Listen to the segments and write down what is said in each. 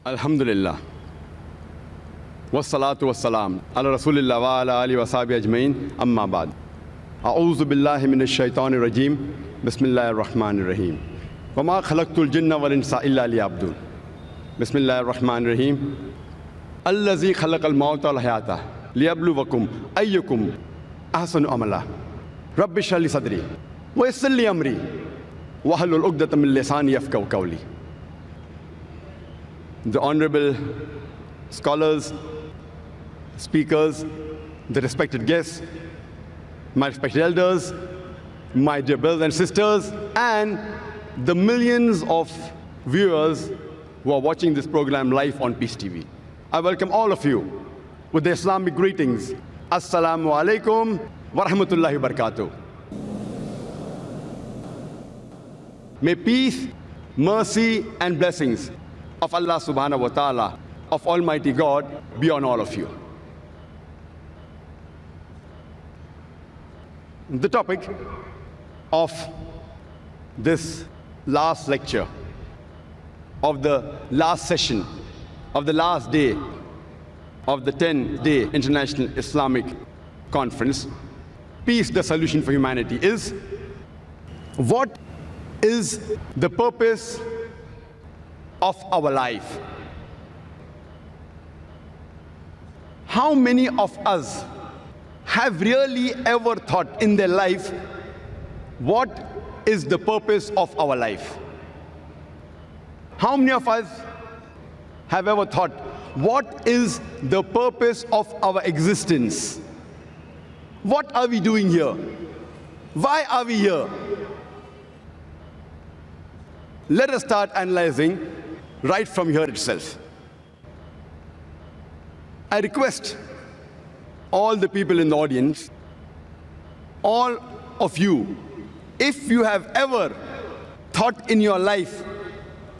Alhamdulillah. Wassalatu wassalam. Ala Rasulillah wa ala alihi wa sahbihi ajmain. Amma ba'd. A'udhu billahi minash shaitanir rajim. Bismillahir rahmanir rahim. Wa ma khalaqtul jinna wal insa illa liya'budun. Bismillahir rahmanir rahim. Allazi khalaqal mauta wal hayata liyabluwakum ayyukum ahsanu amala. Rabbi shrah li sadri wa yassir li amri wahlul 'uqdatam min lisani yafqahu qawli. The honorable scholars, speakers, the respected guests, my respected elders, my dear brothers and sisters, and the millions of viewers who are watching this program live on Peace TV. I welcome all of you with the Islamic greetings. Assalamu alaikum wa rahmatullahi wa barakatuh. May peace, mercy, and blessings of Allah subhanahu wa ta'ala, of Almighty God, be on all of you. The topic of this last lecture, of the last session, of the last day of the 10-day International Islamic Conference, Peace, the Solution for Humanity, is what is the purpose of our life? How many of us have really ever thought in their life what is the purpose of our life? How many of us have ever thought what is the purpose of our existence? What are we doing here? Why are we here? Let us start analyzing right from here itself. I request all the people in the audience, all of you, if you have ever thought in your life,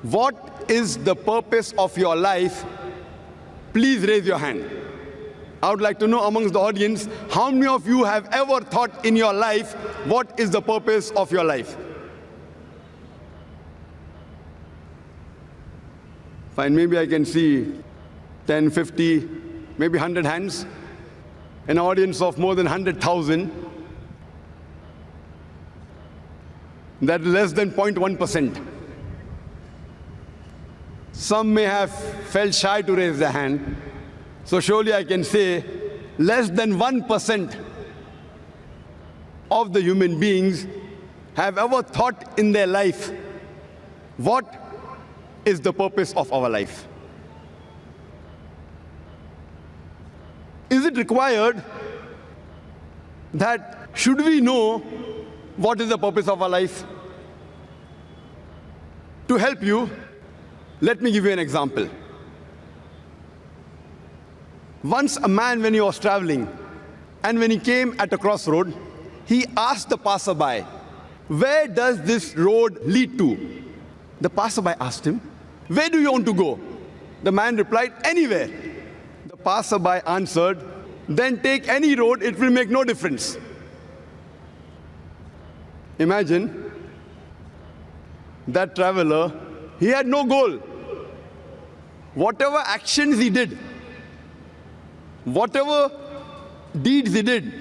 what is the purpose of your life, please raise your hand. I would like to know amongst the audience, how many of you have ever thought in your life, what is the purpose of your life? Fine, maybe I can see 10, 50, maybe 100 hands. An audience of more than 100,000. That is less than 0.1%. Some may have felt shy to raise their hand. So surely I can say less than 1% of the human beings have ever thought in their life, what is the purpose of our life? Is it required that should we know what is the purpose of our life? To help you, let me give you an example. Once a man, when he was traveling, and when he came at a crossroad, he asked the passerby, where does this road lead to? The passerby asked him, where do you want to go? The man replied, anywhere. The passerby answered, then take any road, it will make no difference. Imagine that traveler, he had no goal. Whatever actions he did, whatever deeds he did,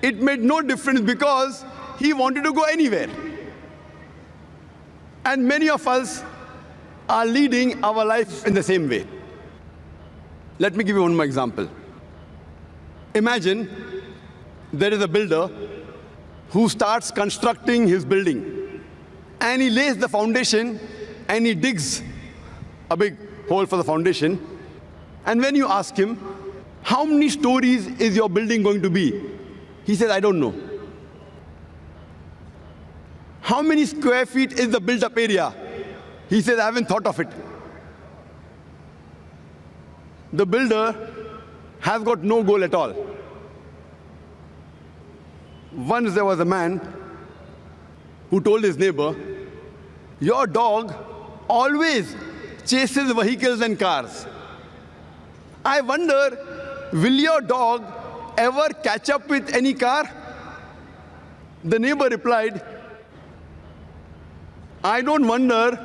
it made no difference because he wanted to go anywhere. And many of us are leading our life in the same way. Let me give you one more example. Imagine there is a builder who starts constructing his building, and he lays the foundation and he digs a big hole for the foundation. And when you ask him, how many stories is your building going to be? He says, I don't know. How many square feet is the built-up area? He says, I haven't thought of it. The builder has got no goal at all. Once there was a man who told his neighbor, your dog always chases vehicles and cars. I wonder, will your dog ever catch up with any car? The neighbor replied, I don't wonder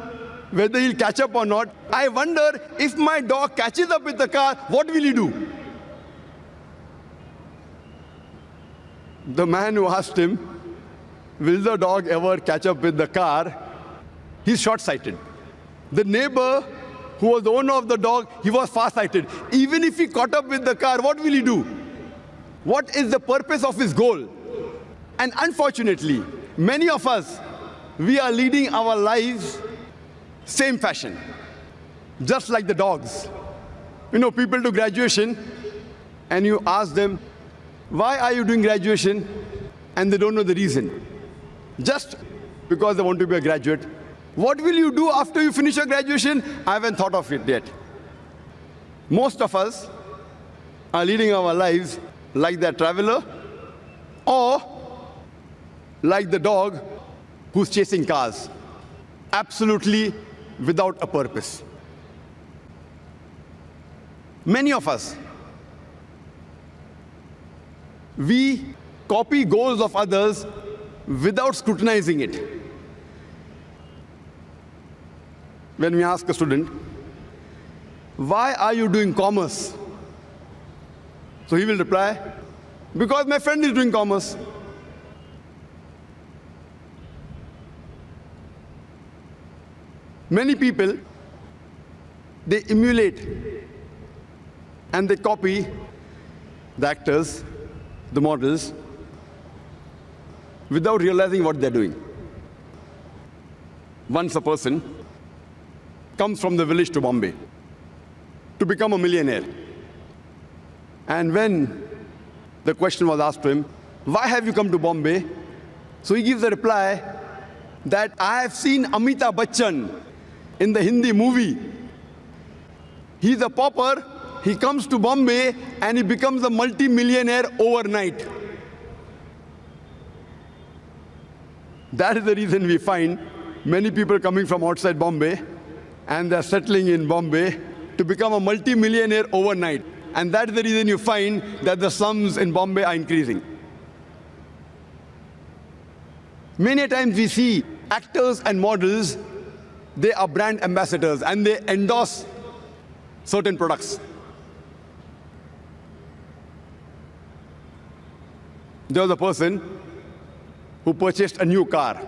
whether he'll catch up or not. I wonder if my dog catches up with the car, what will he do? The man who asked him, will the dog ever catch up with the car? He's short-sighted. The neighbor who was the owner of the dog, he was far-sighted. Even if he caught up with the car, what will he do? What is the purpose of his goal? And unfortunately, many of us, we are leading our lives same fashion, just like the dogs. You know, people do graduation, and you ask them, why are you doing graduation? And they don't know the reason. Just because they want to be a graduate. What will you do after you finish your graduation? I haven't thought of it yet. Most of us are leading our lives like the traveler or like the dog who's chasing cars, absolutely without a purpose. Many of us, we copy goals of others without scrutinizing it. When we ask a student, why are you doing commerce? So he will reply, because my friend is doing commerce. Many people, they emulate and they copy the actors, the models, without realizing what they're doing. Once a person comes from the village to Bombay to become a millionaire. And when the question was asked to him, why have you come to Bombay? So he gives a reply that I have seen Amitabh Bachchan in the Hindi movie. He's a pauper, he comes to Bombay and he becomes a multi-millionaire overnight. That is the reason we find many people coming from outside Bombay and they're settling in Bombay to become a multi-millionaire overnight. And that's the reason you find that the slums in Bombay are increasing. Many times we see actors and models, they are brand ambassadors and they endorse certain products. There was a person who purchased a new car,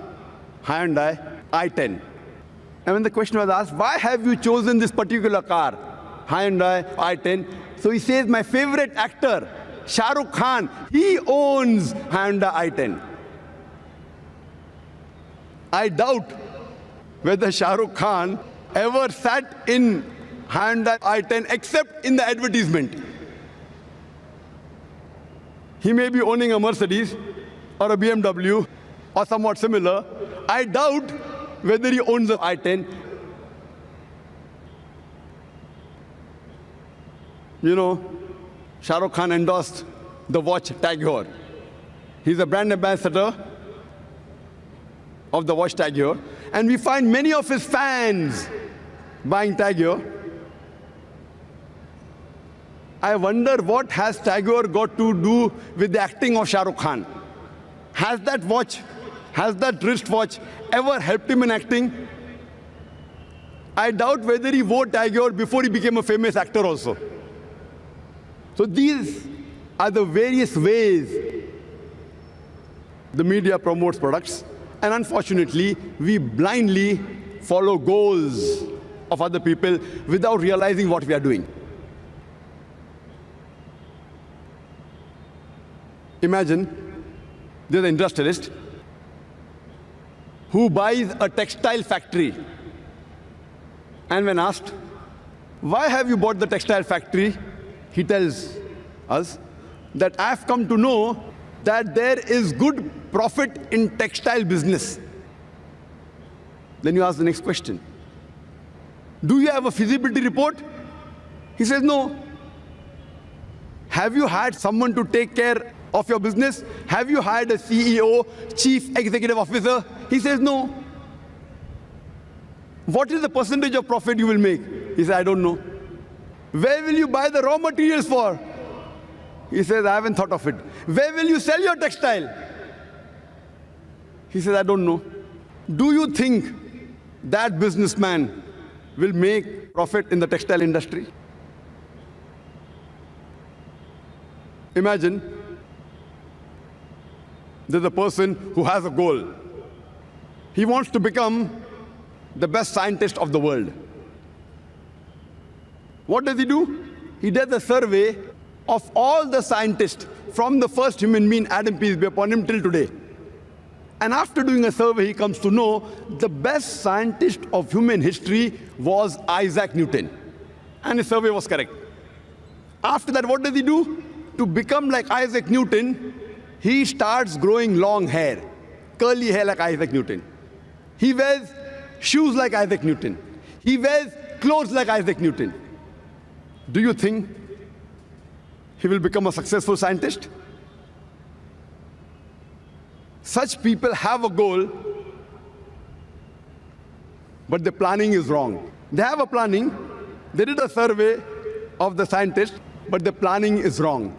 Hyundai i10. And when the question was asked, why have you chosen this particular car, Hyundai i10? So he says, my favorite actor, Shah Rukh Khan, he owns Hyundai i10. I doubt whether Shah Rukh Khan ever sat in Hyundai i10 except in the advertisement. He may be owning a Mercedes or a BMW or somewhat similar. I doubt whether he owns the i10. You know, Shah Rukh Khan endorsed the watch Tag Heuer. He's a brand ambassador of the watch Tag Heuer. And we find many of his fans buying Tag Heuer. I wonder what has Tag Heuer got to do with the acting of Shah Rukh Khan? Has that watch, has that wristwatch ever helped him in acting? I doubt whether he wore Tag Heuer before he became a famous actor also. So these are the various ways the media promotes products. And unfortunately, we blindly follow goals of other people without realizing what we are doing. Imagine there's an industrialist who buys a textile factory. And when asked, why have you bought the textile factory? He tells us that I've come to know that there is good profit in textile business. Then you ask the next question. Do you have a feasibility report? He says, no. Have you hired someone to take care of your business? Have you hired a CEO, chief executive officer? He says, no. What is the percentage of profit you will make? He says, I don't know. Where will you buy the raw materials for? He says, I haven't thought of it. Where will you sell your textile? He says, I don't know. Do you think that businessman will make profit in the textile industry? Imagine there's a person who has a goal. He wants to become the best scientist of the world. What does he do? He does a survey of all the scientists from the first human being, Adam, peace be upon him, till today. And after doing a survey, he comes to know the best scientist of human history was Isaac Newton. And his survey was correct. After that, what does he do? To become like Isaac Newton, he starts growing long hair, curly hair like Isaac Newton. He wears shoes like Isaac Newton. He wears clothes like Isaac Newton. Do you think he will become a successful scientist? Such people have a goal, but the planning is wrong. They have a planning. They did a survey of the scientists, but the planning is wrong.